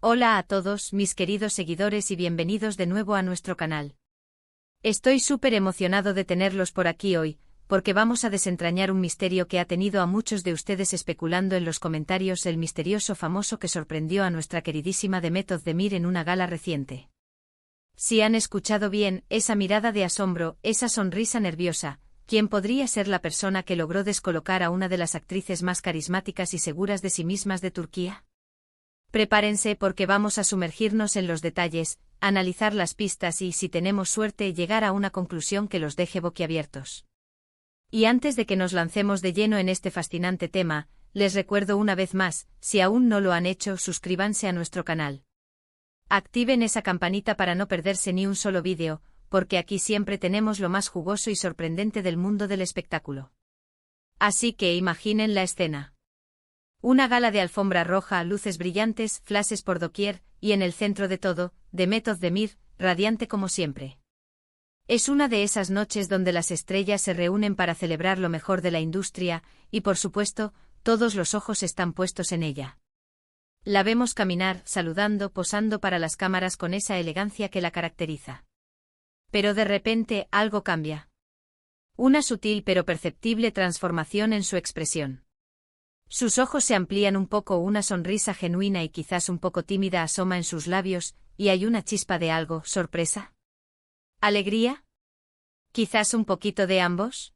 Hola a todos, mis queridos seguidores y bienvenidos de nuevo a nuestro canal. Estoy súper emocionado de tenerlos por aquí hoy, porque vamos a desentrañar un misterio que ha tenido a muchos de ustedes especulando en los comentarios, el misterioso famoso que sorprendió a nuestra queridísima Demet Özdemir en una gala reciente. Si han escuchado bien, esa mirada de asombro, esa sonrisa nerviosa, ¿quién podría ser la persona que logró descolocar a una de las actrices más carismáticas y seguras de sí mismas de Turquía? Prepárense porque vamos a sumergirnos en los detalles, analizar las pistas y, si tenemos suerte, llegar a una conclusión que los deje boquiabiertos. Y antes de que nos lancemos de lleno en este fascinante tema, les recuerdo una vez más, si aún no lo han hecho, suscríbanse a nuestro canal. Activen esa campanita para no perderse ni un solo vídeo, porque aquí siempre tenemos lo más jugoso y sorprendente del mundo del espectáculo. Así que imaginen la escena. Una gala de alfombra roja, luces brillantes, flashes por doquier, y en el centro de todo, Demet Özdemir, radiante como siempre. Es una de esas noches donde las estrellas se reúnen para celebrar lo mejor de la industria, y por supuesto, todos los ojos están puestos en ella. La vemos caminar, saludando, posando para las cámaras con esa elegancia que la caracteriza. Pero de repente, algo cambia. Una sutil pero perceptible transformación en su expresión. Sus ojos se amplían un poco, una sonrisa genuina y quizás un poco tímida asoma en sus labios, y hay una chispa de algo, ¿sorpresa? ¿Alegría? ¿Quizás un poquito de ambos?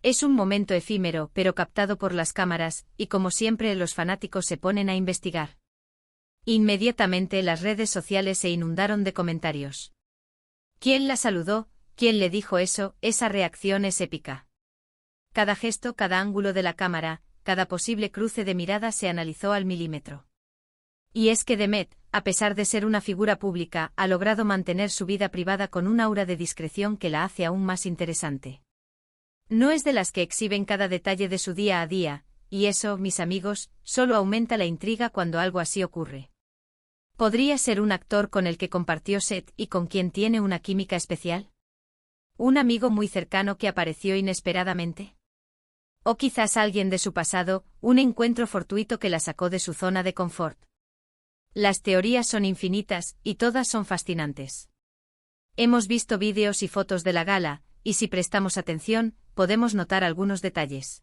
Es un momento efímero, pero captado por las cámaras, y como siempre los fanáticos se ponen a investigar. Inmediatamente las redes sociales se inundaron de comentarios. ¿Quién la saludó? ¿Quién le dijo eso? Esa reacción es épica. Cada gesto, cada ángulo de la cámara, cada posible cruce de miradas se analizó al milímetro. Y es que Demet, a pesar de ser una figura pública, ha logrado mantener su vida privada con un aura de discreción que la hace aún más interesante. No es de las que exhiben cada detalle de su día a día, y eso, mis amigos, solo aumenta la intriga cuando algo así ocurre. ¿Podría ser un actor con el que compartió set y con quien tiene una química especial? ¿Un amigo muy cercano que apareció inesperadamente? O quizás alguien de su pasado, un encuentro fortuito que la sacó de su zona de confort. Las teorías son infinitas, y todas son fascinantes. Hemos visto vídeos y fotos de la gala, y si prestamos atención, podemos notar algunos detalles.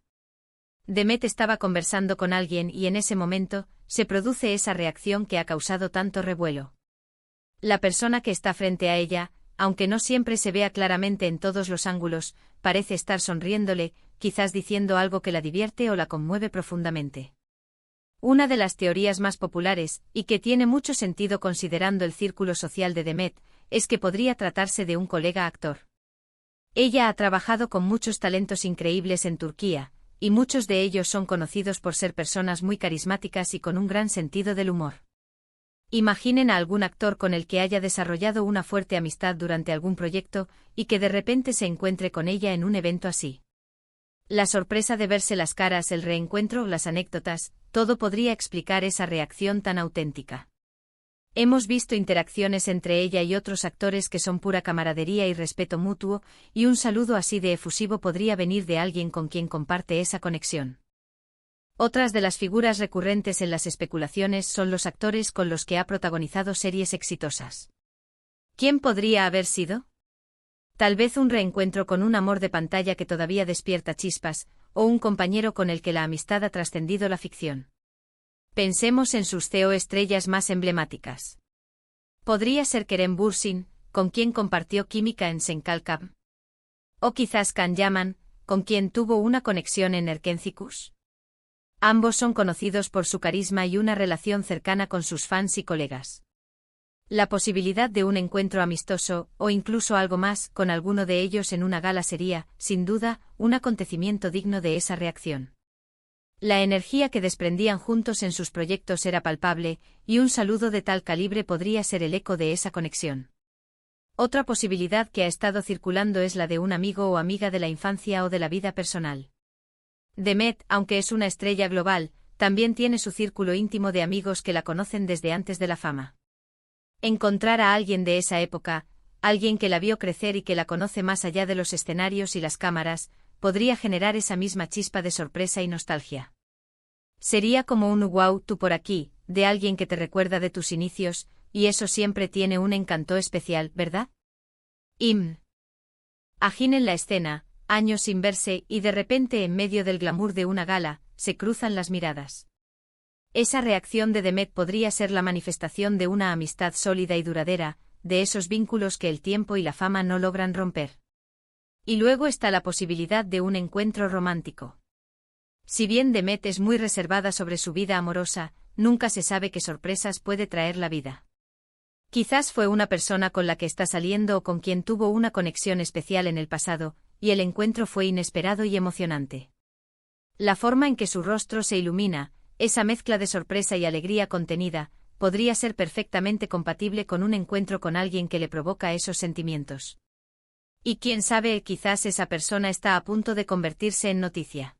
Demet estaba conversando con alguien y en ese momento, se produce esa reacción que ha causado tanto revuelo. La persona que está frente a ella, aunque no siempre se vea claramente en todos los ángulos, parece estar sonriéndole, quizás diciendo algo que la divierte o la conmueve profundamente. Una de las teorías más populares, y que tiene mucho sentido considerando el círculo social de Demet, es que podría tratarse de un colega actor. Ella ha trabajado con muchos talentos increíbles en Turquía, y muchos de ellos son conocidos por ser personas muy carismáticas y con un gran sentido del humor. Imaginen a algún actor con el que haya desarrollado una fuerte amistad durante algún proyecto, y que de repente se encuentre con ella en un evento así. La sorpresa de verse las caras, el reencuentro, las anécdotas, todo podría explicar esa reacción tan auténtica. Hemos visto interacciones entre ella y otros actores que son pura camaradería y respeto mutuo, y un saludo así de efusivo podría venir de alguien con quien comparte esa conexión. Otras de las figuras recurrentes en las especulaciones son los actores con los que ha protagonizado series exitosas. ¿Quién podría haber sido? Tal vez un reencuentro con un amor de pantalla que todavía despierta chispas, o un compañero con el que la amistad ha trascendido la ficción. Pensemos en sus CEO estrellas más emblemáticas. Podría ser Kerem Bürsin, con quien compartió química en Senkalkam. O quizás Can Yaman, con quien tuvo una conexión en Erkencikus. Ambos son conocidos por su carisma y una relación cercana con sus fans y colegas. La posibilidad de un encuentro amistoso, o incluso algo más, con alguno de ellos en una gala sería, sin duda, un acontecimiento digno de esa reacción. La energía que desprendían juntos en sus proyectos era palpable, y un saludo de tal calibre podría ser el eco de esa conexión. Otra posibilidad que ha estado circulando es la de un amigo o amiga de la infancia o de la vida personal. Demet, aunque es una estrella global, también tiene su círculo íntimo de amigos que la conocen desde antes de la fama. Encontrar a alguien de esa época, alguien que la vio crecer y que la conoce más allá de los escenarios y las cámaras, podría generar esa misma chispa de sorpresa y nostalgia. Sería como un wow tú por aquí, de alguien que te recuerda de tus inicios, y eso siempre tiene un encanto especial, ¿verdad? Agin en la escena, años sin verse y de repente en medio del glamour de una gala, se cruzan las miradas. Esa reacción de Demet podría ser la manifestación de una amistad sólida y duradera, de esos vínculos que el tiempo y la fama no logran romper. Y luego está la posibilidad de un encuentro romántico. Si bien Demet es muy reservada sobre su vida amorosa, nunca se sabe qué sorpresas puede traer la vida. Quizás fue una persona con la que está saliendo o con quien tuvo una conexión especial en el pasado, y el encuentro fue inesperado y emocionante. La forma en que su rostro se ilumina, esa mezcla de sorpresa y alegría contenida, podría ser perfectamente compatible con un encuentro con alguien que le provoca esos sentimientos. Y quién sabe, quizás esa persona está a punto de convertirse en noticia.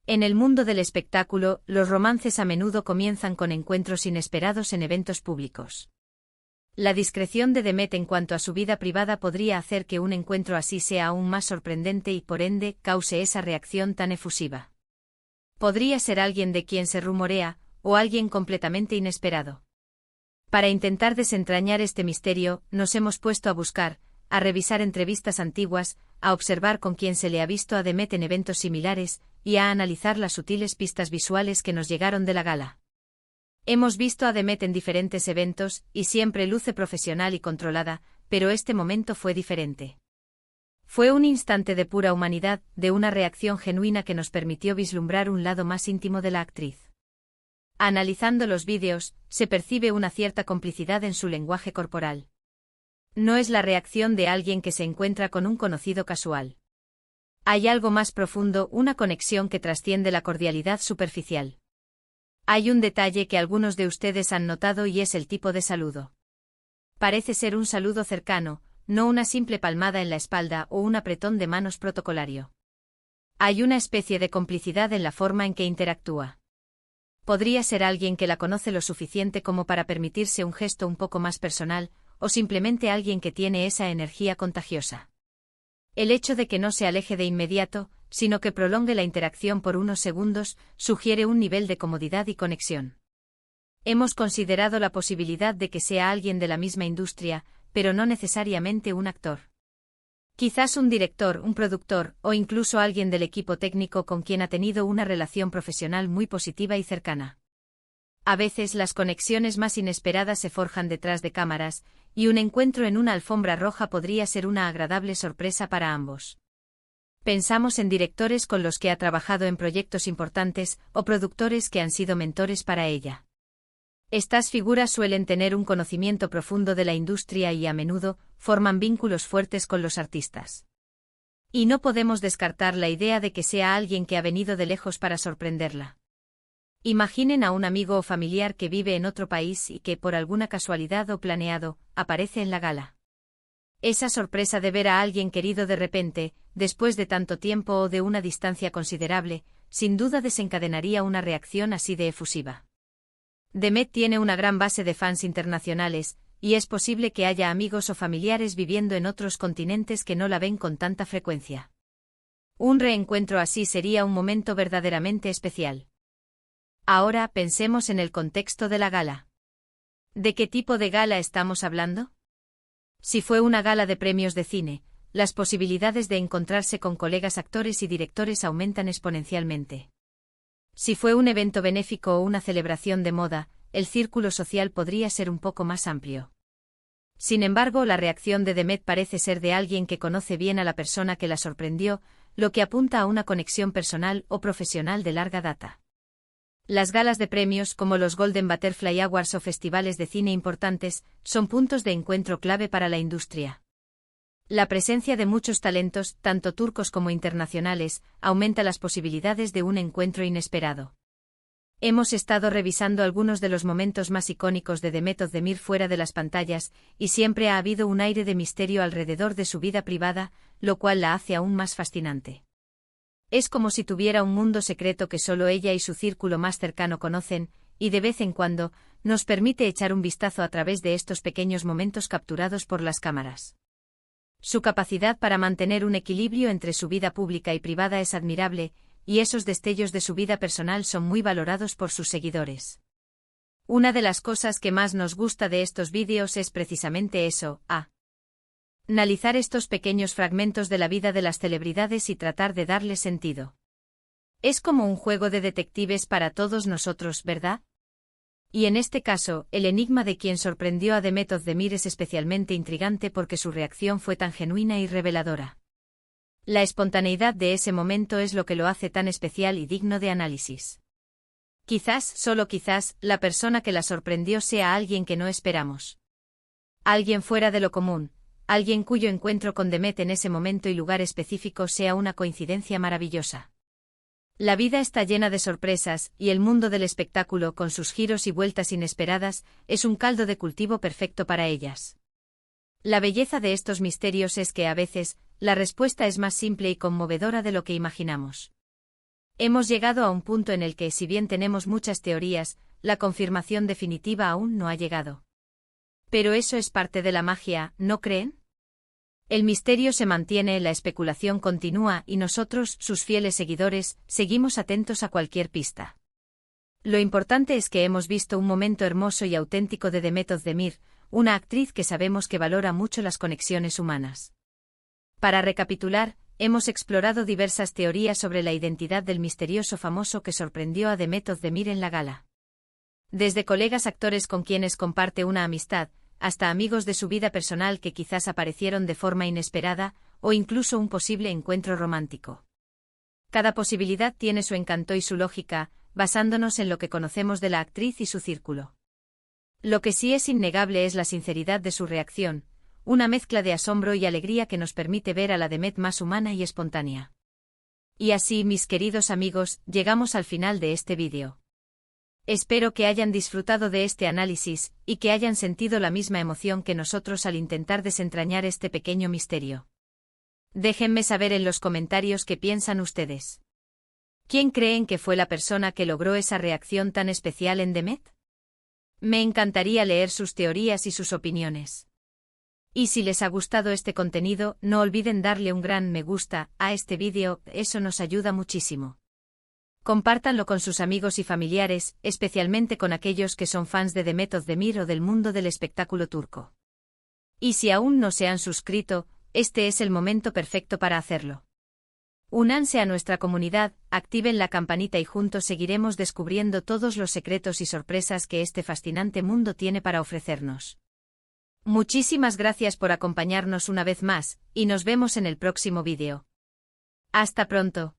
En el mundo del espectáculo, los romances a menudo comienzan con encuentros inesperados en eventos públicos. La discreción de Demet en cuanto a su vida privada podría hacer que un encuentro así sea aún más sorprendente y por ende cause esa reacción tan efusiva. Podría ser alguien de quien se rumorea, o alguien completamente inesperado. Para intentar desentrañar este misterio, nos hemos puesto a buscar, a revisar entrevistas antiguas, a observar con quién se le ha visto a Demet en eventos similares, y a analizar las sutiles pistas visuales que nos llegaron de la gala. Hemos visto a Demet en diferentes eventos, y siempre luce profesional y controlada, pero este momento fue diferente. Fue un instante de pura humanidad, de una reacción genuina que nos permitió vislumbrar un lado más íntimo de la actriz. Analizando los vídeos, se percibe una cierta complicidad en su lenguaje corporal. No es la reacción de alguien que se encuentra con un conocido casual. Hay algo más profundo, una conexión que trasciende la cordialidad superficial. Hay un detalle que algunos de ustedes han notado y es el tipo de saludo. Parece ser un saludo cercano, no una simple palmada en la espalda o un apretón de manos protocolario. Hay una especie de complicidad en la forma en que interactúa. Podría ser alguien que la conoce lo suficiente como para permitirse un gesto un poco más personal, o simplemente alguien que tiene esa energía contagiosa. El hecho de que no se aleje de inmediato, sino que prolongue la interacción por unos segundos, sugiere un nivel de comodidad y conexión. Hemos considerado la posibilidad de que sea alguien de la misma industria, pero no necesariamente un actor. Quizás un director, un productor, o incluso alguien del equipo técnico con quien ha tenido una relación profesional muy positiva y cercana. A veces las conexiones más inesperadas se forjan detrás de cámaras, y un encuentro en una alfombra roja podría ser una agradable sorpresa para ambos. Pensamos en directores con los que ha trabajado en proyectos importantes, o productores que han sido mentores para ella. Estas figuras suelen tener un conocimiento profundo de la industria y a menudo forman vínculos fuertes con los artistas. Y no podemos descartar la idea de que sea alguien que ha venido de lejos para sorprenderla. Imaginen a un amigo o familiar que vive en otro país y que, por alguna casualidad o planeado, aparece en la gala. Esa sorpresa de ver a alguien querido de repente, después de tanto tiempo o de una distancia considerable, sin duda desencadenaría una reacción así de efusiva. Demet tiene una gran base de fans internacionales, y es posible que haya amigos o familiares viviendo en otros continentes que no la ven con tanta frecuencia. Un reencuentro así sería un momento verdaderamente especial. Ahora pensemos en el contexto de la gala. ¿De qué tipo de gala estamos hablando? Si fue una gala de premios de cine, las posibilidades de encontrarse con colegas actores y directores aumentan exponencialmente. Si fue un evento benéfico o una celebración de moda, el círculo social podría ser un poco más amplio. Sin embargo, la reacción de Demet parece ser de alguien que conoce bien a la persona que la sorprendió, lo que apunta a una conexión personal o profesional de larga data. Las galas de premios, como los Golden Butterfly Awards o festivales de cine importantes, son puntos de encuentro clave para la industria. La presencia de muchos talentos, tanto turcos como internacionales, aumenta las posibilidades de un encuentro inesperado. Hemos estado revisando algunos de los momentos más icónicos de Demet Özdemir fuera de las pantallas, y siempre ha habido un aire de misterio alrededor de su vida privada, lo cual la hace aún más fascinante. Es como si tuviera un mundo secreto que solo ella y su círculo más cercano conocen, y de vez en cuando, nos permite echar un vistazo a través de estos pequeños momentos capturados por las cámaras. Su capacidad para mantener un equilibrio entre su vida pública y privada es admirable, y esos destellos de su vida personal son muy valorados por sus seguidores. Una de las cosas que más nos gusta de estos vídeos es precisamente eso, analizar estos pequeños fragmentos de la vida de las celebridades y tratar de darles sentido. Es como un juego de detectives para todos nosotros, ¿verdad? Y en este caso, el enigma de quien sorprendió a Demet Özdemir es especialmente intrigante porque su reacción fue tan genuina y reveladora. La espontaneidad de ese momento es lo que lo hace tan especial y digno de análisis. Quizás, solo quizás, la persona que la sorprendió sea alguien que no esperamos. Alguien fuera de lo común, alguien cuyo encuentro con Demet en ese momento y lugar específico sea una coincidencia maravillosa. La vida está llena de sorpresas, y el mundo del espectáculo, con sus giros y vueltas inesperadas, es un caldo de cultivo perfecto para ellas. La belleza de estos misterios es que a veces, la respuesta es más simple y conmovedora de lo que imaginamos. Hemos llegado a un punto en el que, si bien tenemos muchas teorías, la confirmación definitiva aún no ha llegado. Pero eso es parte de la magia, ¿no creen? El misterio se mantiene, la especulación continúa y nosotros, sus fieles seguidores, seguimos atentos a cualquier pista. Lo importante es que hemos visto un momento hermoso y auténtico de Demet Özdemir, una actriz que sabemos que valora mucho las conexiones humanas. Para recapitular, hemos explorado diversas teorías sobre la identidad del misterioso famoso que sorprendió a Demet Özdemir en la gala. Desde colegas actores con quienes comparte una amistad, hasta amigos de su vida personal que quizás aparecieron de forma inesperada, o incluso un posible encuentro romántico. Cada posibilidad tiene su encanto y su lógica, basándonos en lo que conocemos de la actriz y su círculo. Lo que sí es innegable es la sinceridad de su reacción, una mezcla de asombro y alegría que nos permite ver a la Demet más humana y espontánea. Y así, mis queridos amigos, llegamos al final de este vídeo. Espero que hayan disfrutado de este análisis, y que hayan sentido la misma emoción que nosotros al intentar desentrañar este pequeño misterio. Déjenme saber en los comentarios qué piensan ustedes. ¿Quién creen que fue la persona que logró esa reacción tan especial en Demet? Me encantaría leer sus teorías y sus opiniones. Y si les ha gustado este contenido, no olviden darle un gran me gusta a este vídeo, eso nos ayuda muchísimo. Compártanlo con sus amigos y familiares, especialmente con aquellos que son fans de Demet Özdemir o del mundo del espectáculo turco. Y si aún no se han suscrito, este es el momento perfecto para hacerlo. Únanse a nuestra comunidad, activen la campanita y juntos seguiremos descubriendo todos los secretos y sorpresas que este fascinante mundo tiene para ofrecernos. Muchísimas gracias por acompañarnos una vez más, y nos vemos en el próximo vídeo. Hasta pronto.